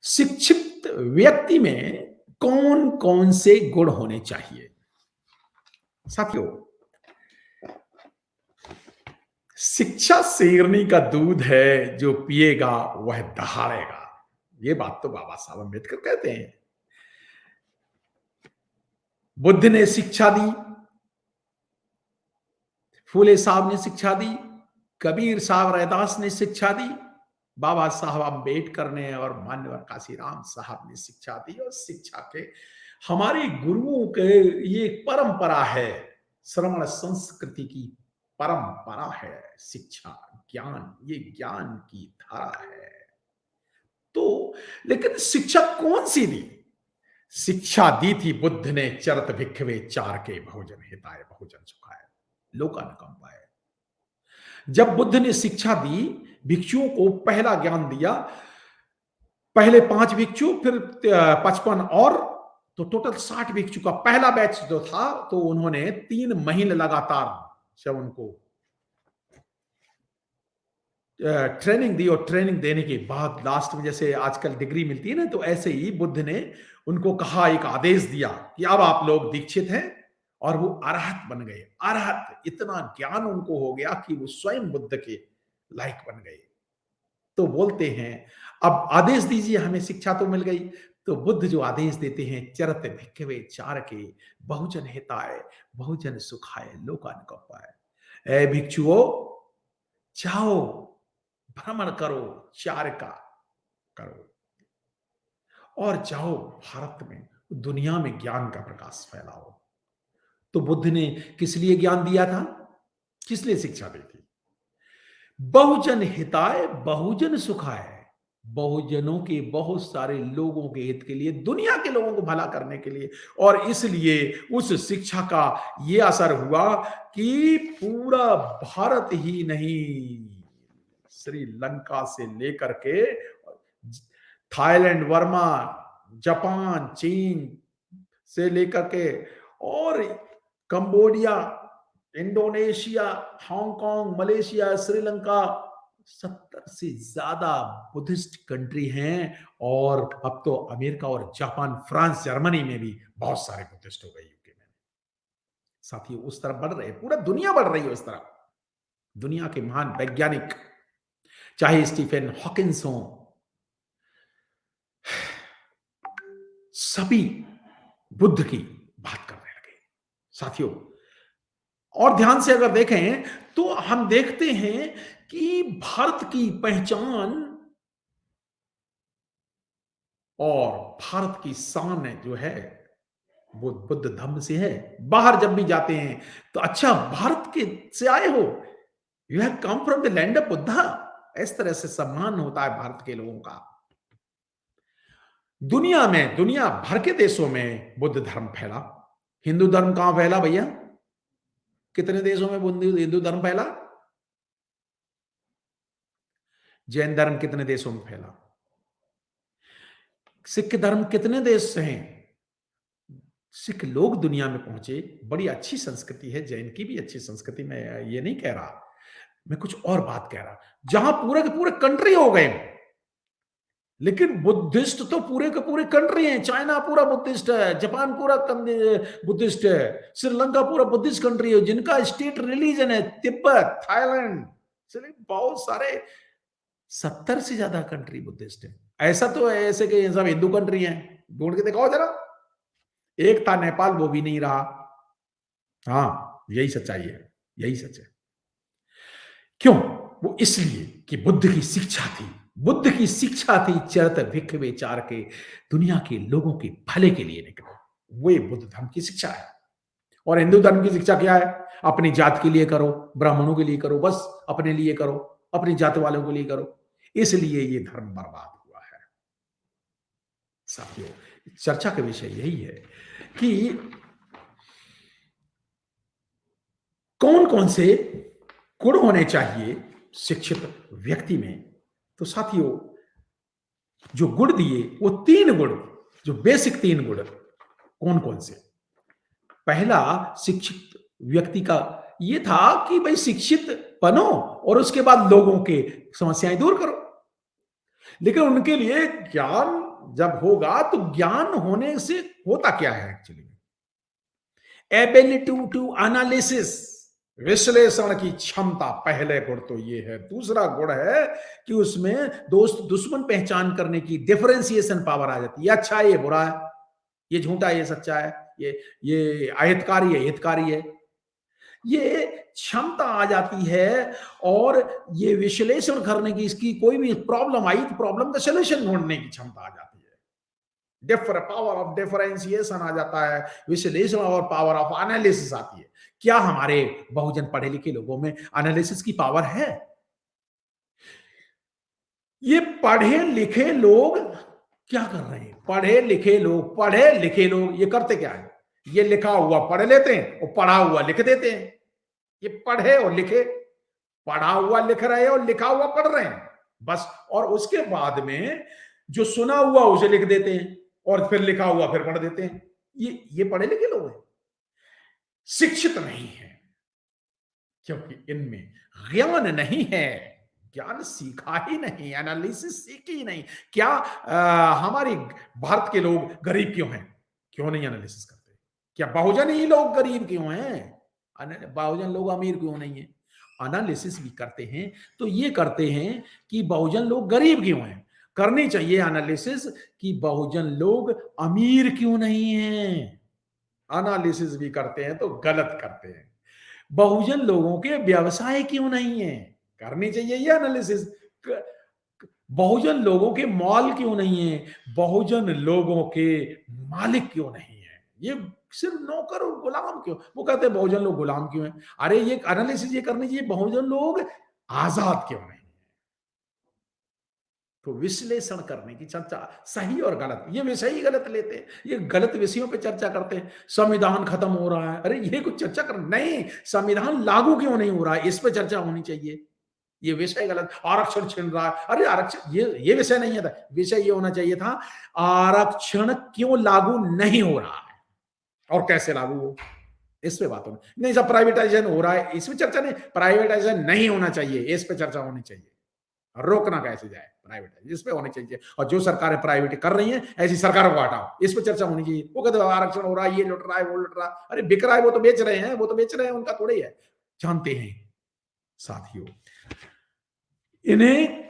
शिक्षित व्यक्ति में कौन कौन से गुण होने चाहिए? साथियों, शिक्षा शेरनी का दूध है, जो पिएगा वह दहाड़ेगा। ये बात तो बाबा साहब अम्बेडकर कहते हैं। बुद्ध ने शिक्षा दी, फूले साहब ने शिक्षा दी, कबीर साहब रैदास ने शिक्षा दी, बाबा साहब अम्बेडकर ने और मान्यवर काशीराम साहब ने शिक्षा दी। और शिक्षा के हमारे गुरुओं के ये परंपरा है, श्रवण संस्कृति की परंपरा है। शिक्षा, ज्ञान, ये ज्ञान की धारा है। तो लेकिन शिक्षा कौन सी दी? शिक्षा दी थी बुद्ध ने, चरत भिक्षवे चार के, बहुजन हिताय बहुजन सुखाय लोकानुकंपाय। जब बुद्ध ने शिक्षा दी, भिक्षुओं को पहला ज्ञान दिया, पहले 5 भिक्षु, फिर 55 और, तो टोटल 60 भिक्षु का पहला बैच जो था, तो उन्होंने 3 महीने लगातार जब उनको ट्रेनिंग दी, और ट्रेनिंग देने के बाद लास्ट में जैसे आजकल डिग्री मिलती है ना, तो ऐसे ही बुद्ध ने उनको कहा, एक आदेश दिया कि अब आप लोग दीक्षित हैं, और वो अरहत बन गए। अरहत, इतना ज्ञान उनको हो गया कि वो स्वयं बुद्ध के लायक बन गए। तो बोलते हैं, अब आदेश दीजिए, हमें शिक्षा तो मिल गई। तो बुद्ध जो आदेश देते हैं, चरत भिक्षवे चार के, बहुजन हिताय बहुजन सुखाय लोकानुकंपाय। ए भिक्षुओं, जाओ भ्रमण करो, चार का करो, और जाओ भारत में, दुनिया में ज्ञान का प्रकाश फैलाओ। तो बुद्ध ने किस लिए ज्ञान दिया था? किस लिए शिक्षा दी थी? बहुजन हिताय बहुजन सुखाय, बहुजनों के, बहुत सारे लोगों के हित के लिए, दुनिया के लोगों को भला करने के लिए। और इसलिए उस शिक्षा का यह असर हुआ कि पूरा भारत ही नहीं, श्रीलंका से लेकर के थाईलैंड, वर्मा, जापान, चीन से लेकर के, और Cambodia, Indonesia, Hong Kong, Malaysia, Sri Lanka, 70 से ज्यादा बुद्धिस्ट कंट्री हैं। और अब तो अमेरिका और जापान, फ्रांस, जर्मनी में भी बहुत सारे बुद्धिस्ट हो गए, यूके में। साथियों, उस तरफ बढ़ रहे हैं, पूरा दुनिया बढ़ रही है उस तरफ। दुनिया के महान वैज्ञानिक, चाहे स्टीफन हॉकिंस हो, सभी बुद्ध की बात करने लगे। साथियों, और ध्यान से अगर देखें तो हम देखते हैं कि भारत की पहचान और भारत की शान जो है, वो बुद्ध धर्म से है। बाहर जब भी जाते हैं तो, अच्छा भारत के से आए हो, you have come from the land of Buddha, इस तरह से सम्मान होता है भारत के लोगों का। दुनिया में, दुनिया भर के देशों में बुद्ध धर्म फैला। हिंदू धर्म कहां फैला भैया? कितने देशों में हिंदू धर्म फैला? जैन धर्म कितने देशों में फैला? सिख धर्म कितने देश से हैं? सिख लोग दुनिया में पहुंचे, बड़ी अच्छी संस्कृति है, जैन की भी अच्छी संस्कृति, मैं ये नहीं कह रहा, मैं कुछ और बात कह रहा। जहां पूरे के पूरे कंट्री हो गए, लेकिन बुद्धिस्ट तो पूरे के पूरे कंट्री हैं। चाइना पूरा बुद्धिस्ट है, जापान पूरा बुद्धिस्ट है, श्रीलंका पूरा बुद्धिस्ट कंट्री है, जिनका स्टेट रिलीजन है तिब्बत, थाईलैंड, बहुत सारे 70 से ज्यादा कंट्री बुद्धिस्ट है। ऐसा तो है ऐसे कि सब हिंदू कंट्री हैं, ढूंढ के दिखाओ जरा। एक था नेपाल, वो भी नहीं रहा। हाँ, यही सच्चाई है, यही सच है। क्यों? वो इसलिए कि बुद्ध की शिक्षा थी। बुद्ध की शिक्षा थी, चरत भिक्षवे चार के, दुनिया के लोगों के भले के लिए निकलो। वो बुद्ध धर्म की शिक्षा है। और हिंदू धर्म की शिक्षा क्या है? अपनी जात के लिए करो, ब्राह्मणों के लिए करो, बस अपने लिए करो, अपनी जात वालों के लिए करो। इसलिए ये धर्म बर्बाद हुआ है। साथियों, चर्चा का विषय यही है कि कौन कौन से गुण होने चाहिए शिक्षित व्यक्ति में। तो साथियों, जो गुण दिए वो 3 गुण, जो बेसिक 3 गुण, कौन कौन से? पहला, शिक्षित व्यक्ति का ये था कि भाई शिक्षित बनो और उसके बाद लोगों के समस्याएं दूर करो। लेकिन उनके लिए ज्ञान जब होगा तो ज्ञान होने से होता क्या है एक्चुअली? एबिलिटी टू एनालिसिस, विश्लेषण की क्षमता, पहले गुण तो ये है। दूसरा गुण है कि उसमें दोस्त दुश्मन पहचान करने की डिफरेंशिएशन पावर आ जाती है। ये अच्छा है, ये बुरा है, ये झूठा है, ये सच्चा है, ये अहितकारी है, हितकारी है। ये क्षमता आ जाती है और ये विश्लेषण करने की, इसकी कोई भी प्रॉब्लम आई तो प्रॉब्लम का सॉल्यूशन ढूंढने की क्षमता आ जाती है। पावर ऑफ डिफरेंशिएशन आ जाता है, विश्लेषण और पावर ऑफ एनालिसिस आती है। क्या हमारे बहुजन पढ़े लिखे लोगों में एनालिसिस की पावर है? ये पढ़े लिखे लोग क्या कर रहे हैं? पढ़े लिखे लोग ये करते क्या है? ये लिखा हुआ पढ़ लेते हैं और पढ़ा हुआ लिख देते हैं। ये पढ़े और लिखे, पढ़ा हुआ लिख रहे हैं और लिखा हुआ पढ़ रहे हैं बस। और उसके बाद में जो सुना हुआ उसे लिख देते हैं और फिर लिखा हुआ फिर पढ़ देते हैं। ये पढ़े लिखे लोग हैं, शिक्षित नहीं है, क्योंकि इनमें ज्ञान नहीं है, ज्ञान सीखा ही नहीं, एनालिसिस सीखी ही नहीं। क्या हमारी भारत के लोग गरीब क्यों हैं? क्यों नहीं एनालिसिस करते? क्या बहुजन ही लोग गरीब क्यों हैं? बहुजन लोग अमीर क्यों नहीं है? एनालिसिस भी करते हैं तो ये करते हैं कि बहुजन लोग गरीब क्यों हैं। करनी चाहिए एनालिसिस कि बहुजन लोग अमीर क्यों नहीं है। एनालिसिस भी करते हैं तो गलत करते हैं। बहुजन लोगों के व्यवसाय क्यों नहीं है? करनी चाहिए ये एनालिसिस। बहुजन लोगों के मॉल क्यों नहीं है? बहुजन लोगों के मालिक क्यों नहीं है? ये सिर्फ नौकर और गुलाम क्यों? वो कहते हैं बहुजन लोग गुलाम क्यों हैं? अरे ये एनालिसिस ये करनी चाहिए, बहुजन लोग आजाद क्यों नहीं? तो विश्लेषण करने की चर्चा, सही और गलत, ये विषय ही गलत लेते हैं, ये गलत विषयों पे चर्चा करते हैं। संविधान खत्म हो रहा है, अरे ये कुछ चर्चा कर नहीं, संविधान लागू क्यों नहीं हो रहा है, इस पे चर्चा होनी चाहिए। ये विषय गलत। आरक्षण छिन रहा है, अरे आरक्षण, ये विषय नहीं था, विषय ये होना चाहिए था आरक्षण क्यों लागू नहीं हो रहा है और कैसे लागू हो, इस पे बात होनी नहीं। सब प्राइवेटाइजेशन हो रहा है, इसमें चर्चा नहीं, प्राइवेटाइजेशन नहीं होना चाहिए, इस पे चर्चा होनी चाहिए। रोकना कैसे जाए प्राइवेट, इस पे होनी चाहिए। और जो सरकारें प्राइवेट कर रही हैं ऐसी सरकारों को हटाओ, इस पे चर्चा होनी चाहिए। वो कहते आरक्षण हो रहा है, ये लुट रहा है, वो लुट रहा है, अरे बिक रहा है, वो तो बेच रहे हैं, उनका थोड़ा ही है। जानते हैं साथियों, इन्हें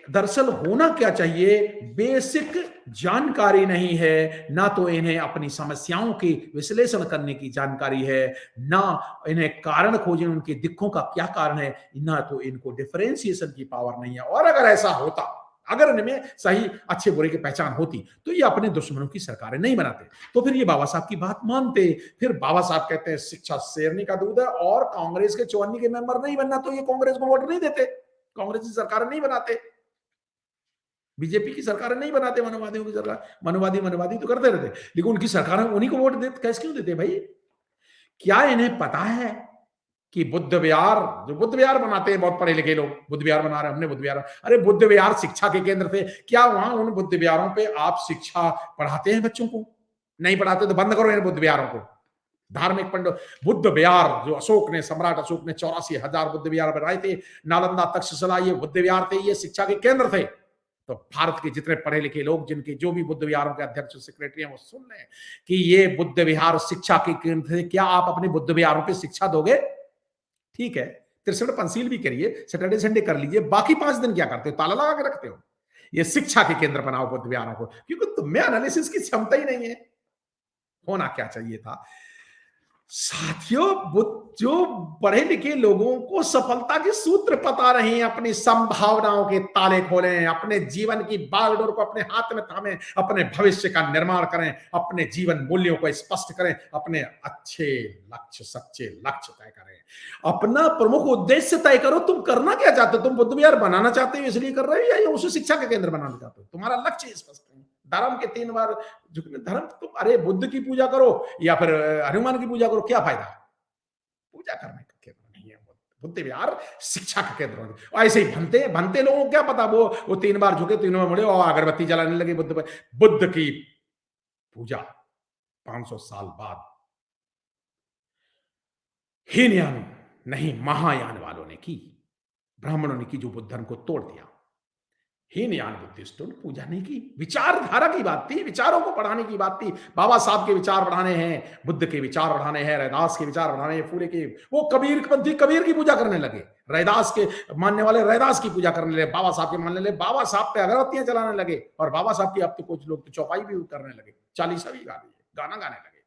दरअसल होना क्या चाहिए, बेसिक जानकारी नहीं है। ना तो इन्हें अपनी समस्याओं की विश्लेषण करने की जानकारी है, ना इन्हें कारण खोजने उनके दिक्कों का क्या कारण है, ना तो इनको डिफरेंशिएशन की पावर नहीं है। और अगर ऐसा होता, अगर इनमें सही अच्छे बुरे की पहचान होती तो ये अपने दुश्मनों की सरकारें नहीं बनाते, तो फिर ये बाबा साहब की बात मानते। फिर बाबा साहब कहते हैं शिक्षा शेरनी का दूध है, और कांग्रेस के 54 के मेंबर नहीं बनना तो ये कांग्रेस को वोट नहीं देते, कांग्रेस की सरकार नहीं बनाते, बीजेपी की सरकार नहीं बनाते, मनोवादियों की सरकार, मनोवादी तो करते रहते, लेकिन उनकी सरकार उन्हीं को वोट देते, कैसे क्यों देते भाई? क्या इन्हें पता है कि बुद्ध विहार, जो बुद्ध विहार बनाते हैं बहुत पढ़े लिखे लोग, बुद्ध विहार बना रहे, हमने बुद्ध विहार, अरे बुद्ध विहार शिक्षा के केंद्र थे, क्या वहां उन बुद्ध विहारों पे आप शिक्षा पढ़ाते हैं बच्चों को? नहीं पढ़ाते तो बंद करो इन बुद्ध विहारों को। धार्मिक पंडित, बुद्ध विहार जो अशोक ने, सम्राट अशोक ने 84,000 बुद्ध विहार बनाए थे, नालंदा तक्षशिला ये बुद्ध विहार थे, ये शिक्षा के केंद्र थे। तो भारत के जितने पढ़े लिखे लोग, जिनके जो भी बुद्ध विहारों के अध्यक्ष सेक्रेटरी हैं, वो सुन लें कि ये बुद्ध विहार शिक्षा के केंद्र थे। क्या आप अपने बुद्ध विहारों पे शिक्षा दोगे? ठीक है, त्रिशण पंसील भी करिए, सैटरडे संडे कर लीजिए, बाकी 5 दिन क्या करते हो? ताला लगा के रखते हो? ये शिक्षा के केंद्र बनाओ बुद्ध विहारों को, क्योंकि तुम्हें एनालिसिस की क्षमता ही नहीं है। होना क्या चाहिए था साथियों, जो पढ़े लिखे लोगों को सफलता के सूत्र पता नहीं, अपनी संभावनाओं के ताले खोलें, अपने जीवन की बागडोर को अपने हाथ में थामें, अपने भविष्य का निर्माण करें, अपने जीवन मूल्यों को स्पष्ट करें, अपने अच्छे लक्ष्य, सच्चे लक्ष्य तय करें, अपना प्रमुख उद्देश्य तय करो। तुम करना क्या चाहते हो? तुम बुद्ध विहार बनाना चाहते हो इसलिए कर रहे हो, या उसे शिक्षा के केंद्र बनाना चाहते हो? तुम्हारा लक्ष्य स्पष्ट है। धर्म के 3 बार झुकने, धर्म तुम, अरे बुद्ध की पूजा करो या फिर हनुमान की पूजा करो, क्या फायदा? पूजा करने का केंद्र नहीं है बुद्ध विहार, शिक्षा का केंद्र है। ऐसे ही भनते लोगों को क्या पता, वो 3 बार झुके, 3 बार मुड़े और अगरबत्ती जलाने लगे बुद्ध पर। बुद्ध की पूजा 500 साल बाद हीनयान नहीं, महायान वालों ने की, ब्राह्मणों ने की, जो बुद्ध धर्म को तोड़ दिया। हीनयान बुद्धिस्टों ने पूजा नहीं की। विचारधारा की बात थी, विचारों को बढ़ाने की बात थी। बाबा साहब के विचार बढ़ाने हैं, बुद्ध के विचार बढ़ाने हैं, रैदास के विचार बढ़ाने हैं, पूरे के वो कबीरपंथी कबीर की पूजा करने लगे, रैदास के मानने वाले रैदास की पूजा करने लगे, बाबा साहब के मानने लगे, बाबा साहब पे अगरबत्तियां जलाने लगे, और बाबा साहब की अब तो कुछ लोग तो चौपाई भी करने लगे, चालीसा भी गाना गाने लगे।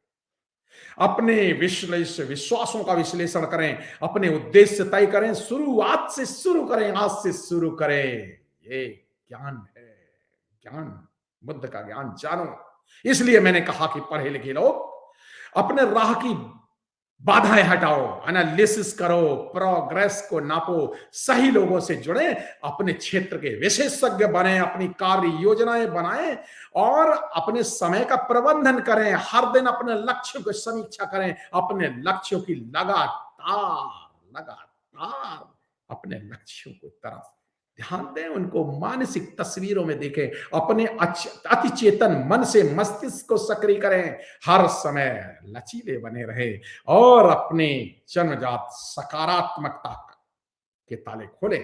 अपने विश्वासों का विश्लेषण करें, अपने उद्देश्य तय करें, शुरुआत से शुरू करें, आज से शुरू करें। ये ज्ञान है, ज्ञान, बुद्ध का ज्ञान जानो। इसलिए मैंने कहा कि पढ़े लिखे लोग अपने राह की बाधाएं हटाओ, एनालिसिस करो, प्रोग्रेस को नापो, सही लोगों से जुड़े, अपने क्षेत्र के विशेषज्ञ बने, अपनी कार्य योजनाएं बनाएं और अपने समय का प्रबंधन करें। हर दिन अपने लक्ष्यों की समीक्षा करें, अपने लक्ष्यों की लगातार लगातार अपने लक्ष्यों को तरफ ध्यान दें, उनको मानसिक तस्वीरों में देखें, अपने अति चेतन मन से मस्तिष्क को सक्रिय करें, हर समय लचीले बने रहे और अपने जन्मजात सकारात्मकता के ताले खोले।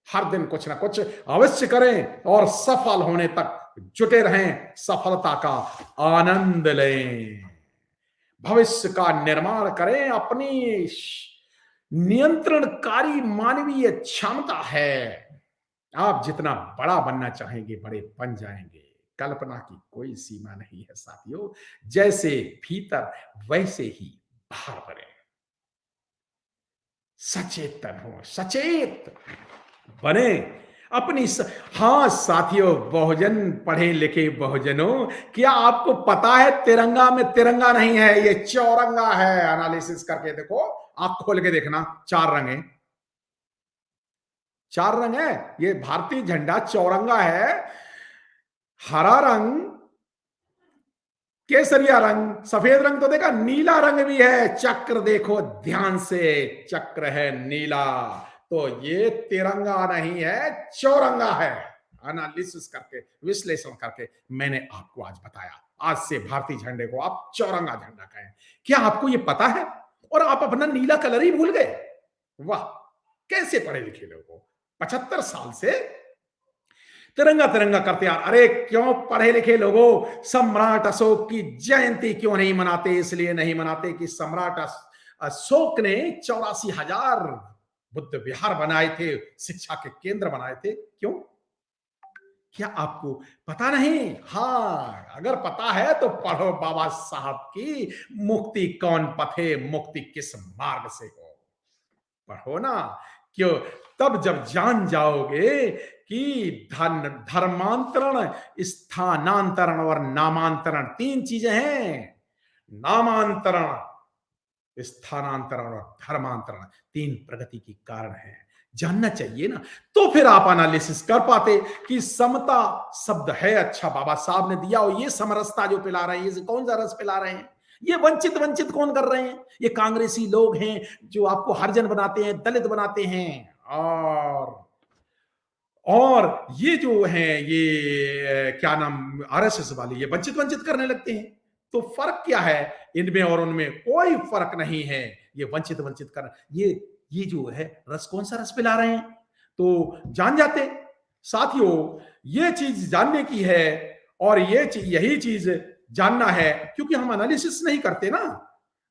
हर दिन कुछ ना कुछ अवश्य करें और सफल होने तक जुटे रहें, सफलता का आनंद लें, भविष्य का निर्माण करें। अपनी नियंत्रणकारी मानवीय क्षमता है, आप जितना बड़ा बनना चाहेंगे बड़े बन जाएंगे। कल्पना की कोई सीमा नहीं है साथियों, जैसे भीतर वैसे ही बाहर बने। सचेतन हो, सचेत बने अपनी हाँ साथियों, बहुजन पढ़े लिखे बहुजनों, क्या आपको पता है तिरंगा में तिरंगा नहीं है, ये चौरंगा है। एनालिसिस करके देखो, आंख खोल के देखना, चार रंग है, चार रंग है। ये भारतीय झंडा चौरंगा है, हरा रंग, केसरिया रंग, सफेद रंग तो देखा, नीला रंग भी है। चक्र देखो ध्यान से, चक्र है नीला, तो ये तिरंगा नहीं है, चौरंगा है। एनालिसिस करके, विश्लेषण करके मैंने आपको आज बताया। आज से भारतीय झंडे को आप चौरंगा झंडा कहें। क्या आपको ये पता है? और आप अपना नीला कलर ही भूल गए। वाह, कैसे पढ़े लिखे लोग, 75 साल से तिरंगा तिरंगा करते यार। अरे क्यों पढ़े लिखे लोगों, सम्राट अशोक की जयंती क्यों नहीं मनाते? इसलिए नहीं मनाते कि सम्राट अशोक ने 84,000 बुद्ध विहार बनाए थे, शिक्षा के केंद्र बनाए थे। क्यों? क्या आपको पता नहीं? हाँ, अगर पता है तो पढ़ो बाबा साहब की मुक्ति कौन पथे, मुक्ति किस मार्ग से हो, पढ़ो ना। क्यों? तब जब जान जाओगे कि धर्मांतरण, स्थानांतरण और नामांतरण तीन चीजें हैं। नामांतरण, स्थानांतरण और धर्मांतरण तीन प्रगति की कारण है। जानना चाहिए ना, तो फिर आप एनालिसिस कर पाते कि समता शब्द है, अच्छा बाबा साहब ने दिया, और ये समरसता जो पिला रहे हैं, ये कौन सा रस पिला रहे हैं? ये वंचित वंचित कौन कर रहे हैं? ये कांग्रेसी लोग हैं जो आपको हरिजन बनाते हैं, दलित बनाते हैं, और ये जो है, ये क्या नाम, आरएसएस वाले, ये वंचित वंचित करने लगते हैं। तो फर्क क्या है इनमें और उनमें? कोई फर्क नहीं है। ये वंचित वंचित कर, ये जो है रस, कौन सा रस पिला रहे हैं, तो जान जाते साथियों। ये चीज जानने की है, और यही चीज जानना है, क्योंकि हम एनालिसिस नहीं करते ना।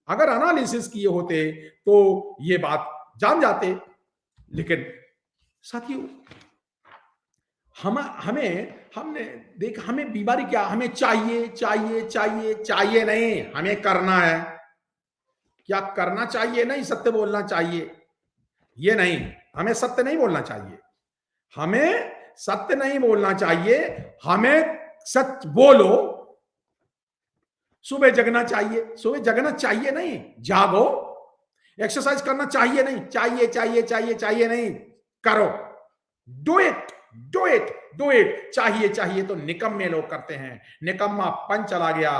अगर एनालिसिस किए होते तो ये बात जान जाते। लेकिन साथियों, हमने देख, हमें बीमारी क्या, हमें चाहिए चाहिए चाहिए चाहिए नहीं, हमें करना है। क्या करना चाहिए? नहीं, सत्य बोलना चाहिए, ये नहीं। हमें सत्य नहीं बोलना चाहिए, हमें सत्य नहीं बोलना चाहिए, हमें सच बोलो। सुबह जगना चाहिए, सुबह जगना चाहिए नहीं, जागो। एक्सरसाइज करना चाहिए नहीं, चाहिए चाहिए चाहिए चाहिए नहीं, करो। Do it, do it, do it. चाहिए चाहिए तो निकम्मे लोग करते हैं, निकम्मापन चला गया।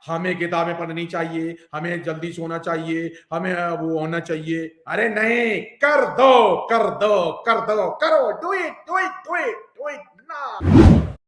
हमें किताबें पढ़नी चाहिए, हमें जल्दी सोना चाहिए, हमें वो होना चाहिए। अरे नहीं, कर दो कर दो कर दो, करो, do it do it do it do it ना।